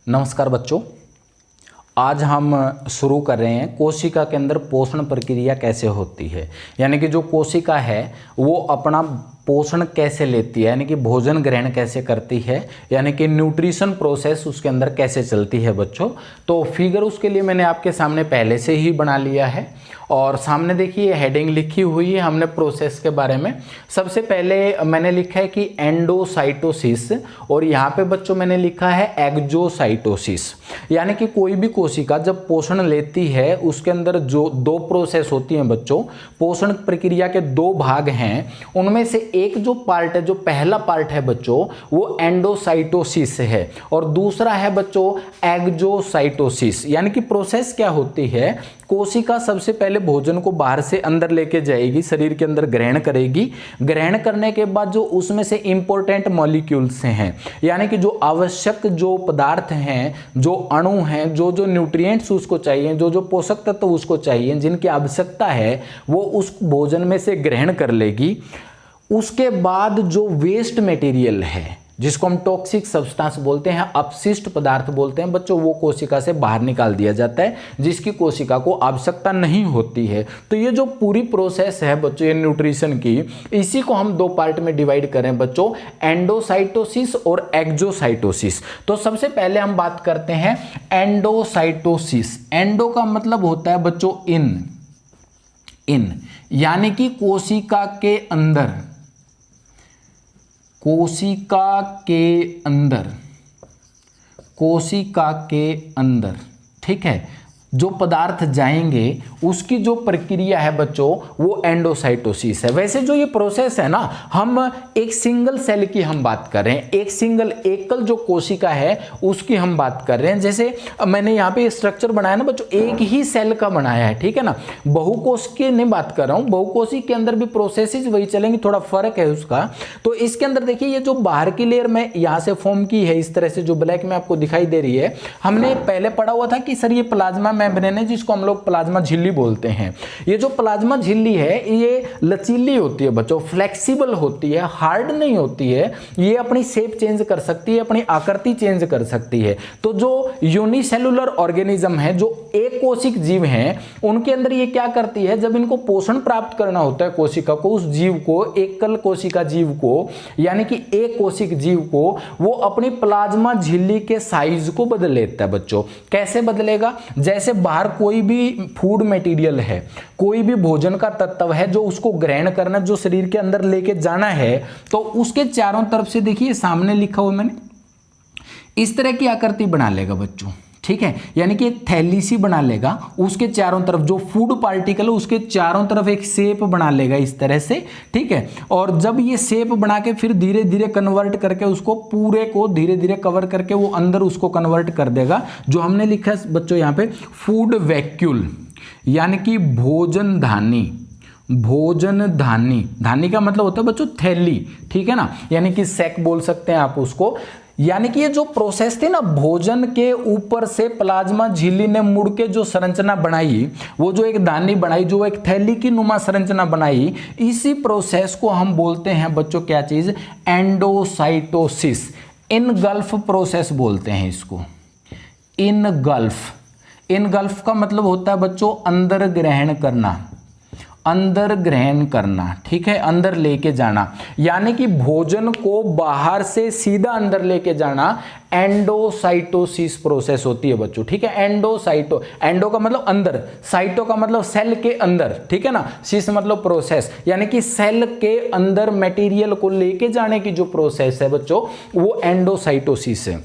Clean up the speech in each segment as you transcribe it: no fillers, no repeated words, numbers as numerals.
नमस्कार बच्चों, आज हम शुरू कर रहे हैं कोशिका के अंदर पोषण प्रक्रिया कैसे होती है। यानी कि जो कोशिका है वो अपना पोषण कैसे लेती है, यानी कि भोजन ग्रहण कैसे करती है, यानी कि न्यूट्रिशन प्रोसेस उसके अंदर कैसे चलती है बच्चों। तो फिगर उसके लिए मैंने आपके सामने पहले से ही बना लिया है और सामने देखिए हेडिंग लिखी हुई है हमने प्रोसेस के बारे में। सबसे पहले मैंने लिखा है कि एंडोसाइटोसिस और यहाँ पे बच्चों मैंने लिखा है एक्जोसाइटोसिस। यानी कि कोई भी कोशिका जब पोषण लेती है उसके अंदर जो दो प्रोसेस होती हैं बच्चों, पोषण प्रक्रिया के दो भाग हैं, उनमें से एक जो पार्ट है, जो पहला पार्ट है बच्चों वो एंडोसाइटोसिस है और दूसरा है बच्चों एक्जोसाइटोसिस। यानी कि प्रोसेस क्या होती है, कोशिका सबसे पहले भोजन को बाहर से अंदर लेके जाएगी, शरीर के अंदर ग्रहण करेगी। ग्रहण करने के बाद जो उसमें से इंपॉर्टेंट मॉलिक्यूल्स हैं, यानी कि जो आवश्यक जो पदार्थ हैं, जो अणु हैं, जो न्यूट्रिएंट्स उसको चाहिए, जो पोषक तत्व उसको चाहिए, जिनकी आवश्यकता है, वो उस भोजन में से ग्रहण कर लेगी। उसके बाद जो वेस्ट मटेरियल है, जिसको हम टॉक्सिक सब्सटेंस बोलते हैं, अपशिष्ट पदार्थ बोलते हैं बच्चों, वो कोशिका से बाहर निकाल दिया जाता है, जिसकी कोशिका को आवश्यकता नहीं होती है। तो ये जो पूरी प्रोसेस है बच्चों, ये न्यूट्रिशन की, इसी को हम दो पार्ट में डिवाइड करें बच्चों, एंडोसाइटोसिस और एक्जोसाइटोसिस। तो सबसे पहले हम बात करते हैं एंडोसाइटोसिस। एंडो का मतलब होता है बच्चों इन, यानी कि कोशिका के अंदर, कोशिका के अंदर, ठीक है, जो पदार्थ जाएंगे उसकी जो प्रक्रिया है बच्चों वो एंडोसाइटोसिस है। वैसे जो ये प्रोसेस है ना, हम एक सिंगल सेल की हम बात कर रहे हैं, एकल जो कोशिका है उसकी हम बात कर रहे हैं। जैसे मैंने यहाँ पे स्ट्रक्चर बनाया ना बच्चों, एक ही सेल का बनाया है, ठीक है ना। बहुकोश की नहीं बात कर रहा हूँ, बहुकोशी के अंदर भी प्रोसेसेस वही चलेंगी, थोड़ा फर्क है उसका। तो इसके अंदर देखिए ये जो बाहर की लेयर में यहाँ से फॉर्म की है, इस तरह से जो ब्लैक में आपको दिखाई दे रही है, हमने पहले पढ़ा हुआ था कि सर ये प्लाज्मा मेम्ब्रेन है, जिसको हम लोग प्लाज्मा झिल्ली बोलते हैं। ये जो प्लाज्मा झिल्ली है ये लचीली होती है बच्चों, फ्लेक्सिबल होती है, हार्ड नहीं होती है। ये अपनी शेप चेंज कर सकती है, अपनी आकृति चेंज कर सकती है। तो जो यूनिसेलुलर ऑर्गेनिज्म है, जो एक कोशिक जीव हैं, उनके अंदर ये क्या करती है, जब इनको पोषण प्राप्त करना होता है कोशिका को, उस जीव को, एकल कोशिका जीव को, यानी कि एक कोशिक जीव को, वो अपनी प्लाज्मा झिल्ली के साइज को बदल लेता है बच्चों। कैसे बदलेगा, जैसे बाहर कोई भी फूड मटेरियल है, कोई भी भोजन का तत्व है जो उसको ग्रहण करना, जो शरीर के अंदर लेके जाना है, तो उसके चारों तरफ से देखिए सामने लिखा हुआ मैंने, इस तरह की आकृति बना लेगा बच्चों, ठीक है। यानी कि एक थैली सी बना लेगा, उसके चारों तरफ जो फूड पार्टिकल है उसके चारों तरफ एक शेप बना लेगा इस तरह से, ठीक है। और जब ये शेप बना के फिर धीरे धीरे कन्वर्ट करके उसको पूरे को धीरे धीरे कवर करके वो अंदर उसको कन्वर्ट कर देगा, जो हमने लिखा है बच्चों यहाँ पे फूड वैक्यूल, यानी कि भोजन धानी का मतलब होता है बच्चों थैली, ठीक है ना, यानी कि सैक बोल सकते हैं आप उसको। यानी कि ये जो प्रोसेस थी ना, भोजन के ऊपर से प्लाज्मा झिल्ली ने मुड़ के जो संरचना बनाई, वो जो एक दानी बनाई, जो एक थैली की नुमा संरचना बनाई, इसी प्रोसेस को हम बोलते हैं बच्चों क्या चीज, एंडोसाइटोसिस। इनगल्फ प्रोसेस बोलते हैं इसको, इनगल्फ का मतलब होता है बच्चों अंदर ग्रहण करना, ठीक है, अंदर लेके जाना, यानी कि भोजन को बाहर से सीधा अंदर लेके जाना एंडोसाइटोसिस प्रोसेस होती है बच्चों, ठीक है। एंडो का मतलब अंदर, साइटो का मतलब सेल के अंदर, ठीक है ना, सिस मतलब प्रोसेस, यानी कि सेल के अंदर मटेरियल को लेके जाने की जो प्रोसेस है बच्चों वो एंडोसाइटोसिस है।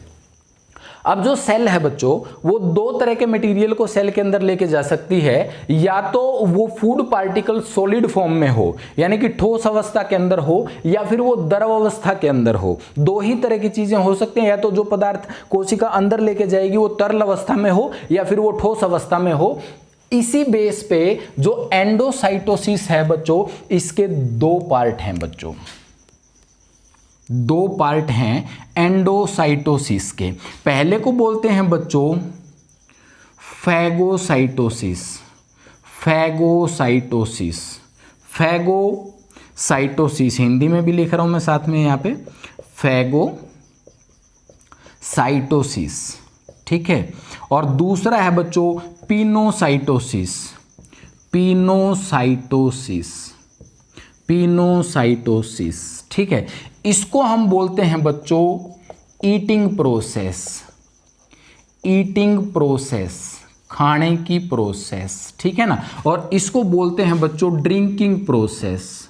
अब जो सेल है बच्चों वो दो तरह के मटेरियल को सेल के अंदर लेके जा सकती है, या तो वो फूड पार्टिकल सॉलिड फॉर्म में हो, यानी कि ठोस अवस्था के अंदर हो, या फिर वो द्रव अवस्था के अंदर हो। दो ही तरह की चीजें हो सकती हैं, या तो जो पदार्थ कोशिका अंदर लेके जाएगी वो तरल अवस्था में हो, या फिर वो ठोस अवस्था में हो। इसी बेस पे जो एंडोसाइटोसिस है बच्चों, इसके दो पार्ट हैं बच्चों, दो पार्ट हैं एंडोसाइटोसिस के। पहले को बोलते हैं बच्चों फैगोसाइटोसिस, हिंदी में भी लिख रहा हूं मैं साथ में यहाँ पे, फैगोसाइटोसिस, ठीक है। और दूसरा है बच्चों पिनोसाइटोसिस, पिनोसाइटोसिस, पिनोसाइटोसिस, ठीक है। इसको हम बोलते हैं बच्चों ईटिंग प्रोसेस, ईटिंग प्रोसेस, खाने की प्रोसेस, ठीक है ना। और इसको बोलते हैं बच्चों ड्रिंकिंग प्रोसेस,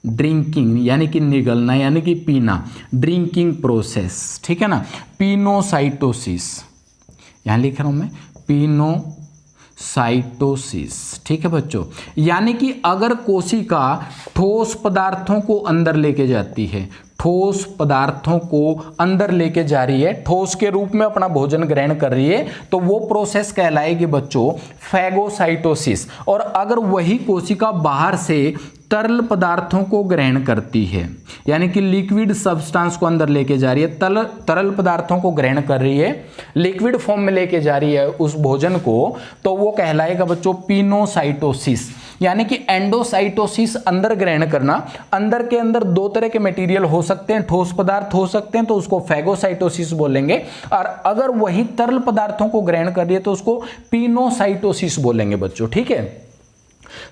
ड्रिंकिंग यानी कि निगलना यानी कि पीना, ड्रिंकिंग प्रोसेस, ठीक है ना। पिनोसाइटोसिस यहां लिख रहा हूं मैं, पिनोसाइटोसिस, ठीक है बच्चों। यानी कि अगर कोशिका ठोस पदार्थों को अंदर लेके जाती है, ठोस पदार्थों को अंदर लेके जा रही है, ठोस के रूप में अपना भोजन ग्रहण कर रही है, तो वो प्रोसेस कहलाएगी बच्चों फैगोसाइटोसिस। और अगर वही कोशिका बाहर से तरल पदार्थों को ग्रहण करती है, यानी कि लिक्विड सब्सटेंस को अंदर लेके जा रही है, तरल पदार्थों को ग्रहण कर रही है, लिक्विड फॉर्म में लेके जा रही है उस भोजन को, तो वो कहलाएगा बच्चों पिनोसाइटोसिस। यानी कि एंडोसाइटोसिस अंदर ग्रहण करना, अंदर के अंदर दो तरह के मटेरियल हो सकते हैं, ठोस पदार्थ हो सकते हैं, तो उसको फैगोसाइटोसिस बोलेंगे। और अगर वही तरल पदार्थों को ग्रहण कर रही है तो उसको पिनोसाइटोसिस बोलेंगे बच्चों, ठीक है।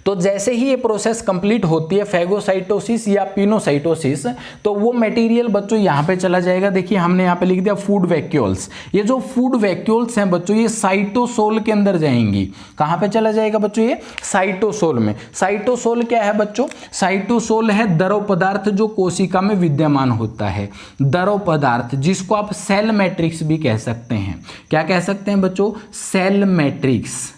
तो जैसे ही ये प्रोसेस कंप्लीट होती है फैगोसाइटोसिस या पिनोसाइटोसिस, तो वो मटेरियल बच्चों यहाँ पे चला जाएगा। देखिए हमने यहाँ पे लिख दिया फूड वैक्यूल्स। ये जो फूड वैक्यूल्स हैं बच्चों ये साइटोसोल के अंदर जाएंगी। कहाँ पे चला जाएगा बच्चों? ये साइटोसोल में। साइटोसोल क्या है बच्चों? साइटोसोल है द्रव पदार्थ जो कोशिका में विद्यमान होता है, द्रव पदार्थ जिसको आप सेल मैट्रिक्स भी कह सकते हैं। क्या कह सकते हैं बच्चों? Cell matrix.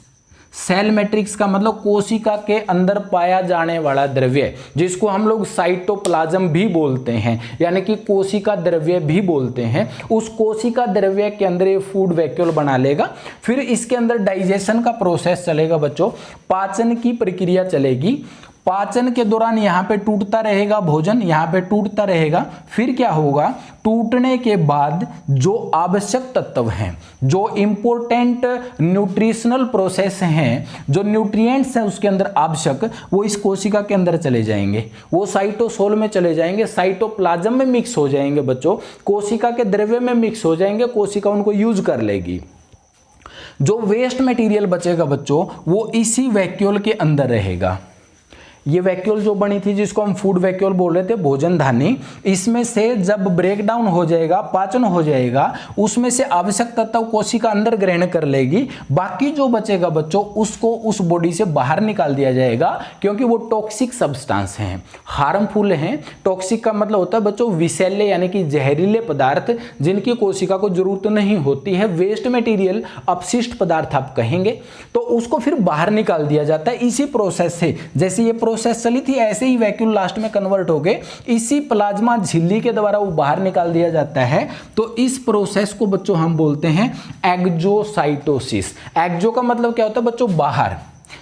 सेल मैट्रिक्स का मतलब कोशिका के अंदर पाया जाने वाला द्रव्य, जिसको हम लोग साइटोप्लाज्म भी बोलते हैं, यानी कि कोशिका द्रव्य भी बोलते हैं। उस कोशिका द्रव्य के अंदर ये फूड वैक्यूल बना लेगा। फिर इसके अंदर डाइजेशन का प्रोसेस चलेगा बच्चों, पाचन की प्रक्रिया चलेगी। पाचन के दौरान यहाँ पे टूटता रहेगा भोजन, यहाँ पे टूटता रहेगा। फिर क्या होगा? टूटने के बाद जो आवश्यक तत्व हैं, जो इंपॉर्टेंट न्यूट्रिशनल प्रोसेस हैं, जो न्यूट्रिएंट्स हैं उसके अंदर आवश्यक, वो इस कोशिका के अंदर चले जाएंगे, वो साइटोसोल में चले जाएंगे, साइटोप्लाज्म में मिक्स हो जाएंगे बच्चों, कोशिका के द्रव्य में मिक्स हो जाएंगे, कोशिका उनको यूज कर लेगी। जो वेस्ट मटेरियल बचेगा बच्चों वो इसी वैक्यूल के अंदर रहेगा। ये वैक्यूल जो बनी थी जिसको हम फूड वैक्यूल बोल रहे थे, भोजन धानी, इसमें से जब ब्रेक डाउन हो जाएगा, पाचन हो जाएगा, उसमें से आवश्यक तत्व कोशिका अंदर ग्रहण कर लेगी। बाकी जो बचेगा बच्चों उसको उस बॉडी से बाहर निकाल दिया जाएगा, क्योंकि वो टॉक्सिक सब्सटेंस हैं, हार्मफुल हैं। टॉक्सिक का मतलब होता है बच्चों विषैले यानी कि जहरीले पदार्थ, जिनकी कोशिका को जरूरत नहीं होती है। वेस्ट मटेरियल, अपशिष्ट पदार्थ आप कहेंगे, तो उसको फिर बाहर निकाल दिया जाता है इसी प्रोसेस से। जैसे ये प्रोसेस चली थी ऐसे ही वैक्यूल लास्ट में कन्वर्ट हो गए, इसी प्लाज्मा झिल्ली के द्वारा वो बाहर निकाल दिया जाता है। तो इस प्रोसेस को बच्चों हम बोलते हैं एक्सोसाइटोसिस। एक्सो का मतलब क्या होता है बच्चों? बाहर।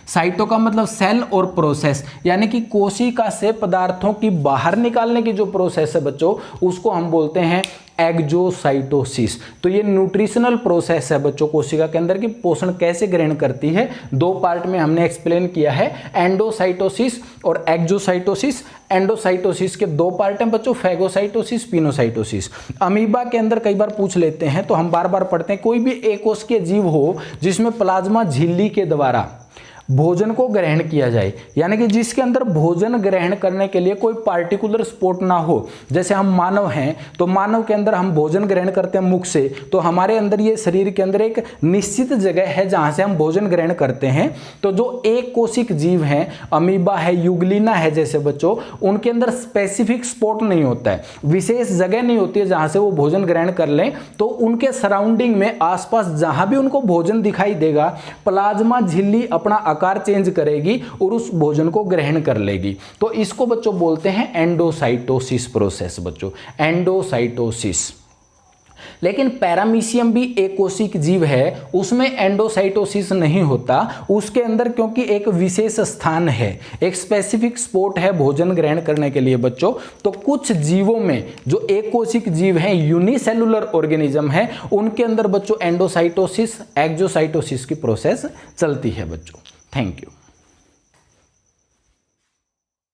साइटो का मतलब सेल और प्रोसेस, यानी कि कोशिका से पदार्थों की बाहर निकालने की जो प्रोसेस है बच्चों उसको हम बोलते हैं एक्सोसाइटोसिस। तो ये न्यूट्रिशनल प्रोसेस है बच्चों, कोशिका के अंदर की पोषण कैसे ग्रहण करती है, दो पार्ट में हमने एक्सप्लेन किया है, एंडोसाइटोसिस और एक्सोसाइटोसिस। एंडोसाइटोसिस के दो पार्ट हैं बच्चों, फैगोसाइटोसिस, पिनोसाइटोसिस। अमीबा के अंदर कई बार पूछ लेते हैं तो हम बार बार पढ़ते हैं, कोई भी एकोष्कीय जीव हो जिसमें प्लाज्मा झिल्ली के द्वारा भोजन को ग्रहण किया जाए, यानी कि जिसके अंदर भोजन ग्रहण करने के लिए कोई पार्टिकुलर स्पॉट ना हो। जैसे हम मानव हैं तो मानव के अंदर हम भोजन ग्रहण करते हैं मुख से, तो हमारे अंदर ये शरीर के अंदर एक निश्चित जगह है जहां से हम भोजन ग्रहण करते हैं। तो जो एक कोशिक जीव हैं, अमीबा है, युगलिना है जैसे बच्चों, उनके अंदर स्पेसिफिक स्पॉट नहीं होता है, विशेष जगह नहीं होती है जहां से वो भोजन ग्रहण कर लें। तो उनके सराउंडिंग में आसपास जहां भी उनको भोजन दिखाई देगा, प्लाज्मा झिल्ली अपना आकार चेंज करेगी और उस भोजन को ग्रहण कर लेगी। तो इसको बच्चों बोलते हैं एंडोसाइटोसिस प्रोसेस बच्चों, एंडोसाइटोसिस। लेकिन पैरामीशियम भी एक कोशिक जीव है, उसमें एंडोसाइटोसिस नहीं होता। उसके अंदर क्योंकि एक विशेष स्थान है, एक स्पेसिफिक स्पॉट है भोजन ग्रहण करने के लिए बच्चों। तो कुछ जीवों में जो एक कोशिक जीव हैं, यूनिसेलुलर ऑर्गेनिज्म है, उनके अंदर बच्चों एंडोसाइटोसिस, एक्सोसाइटोसिस की प्रोसेस चलती है बच्चों। Thank you.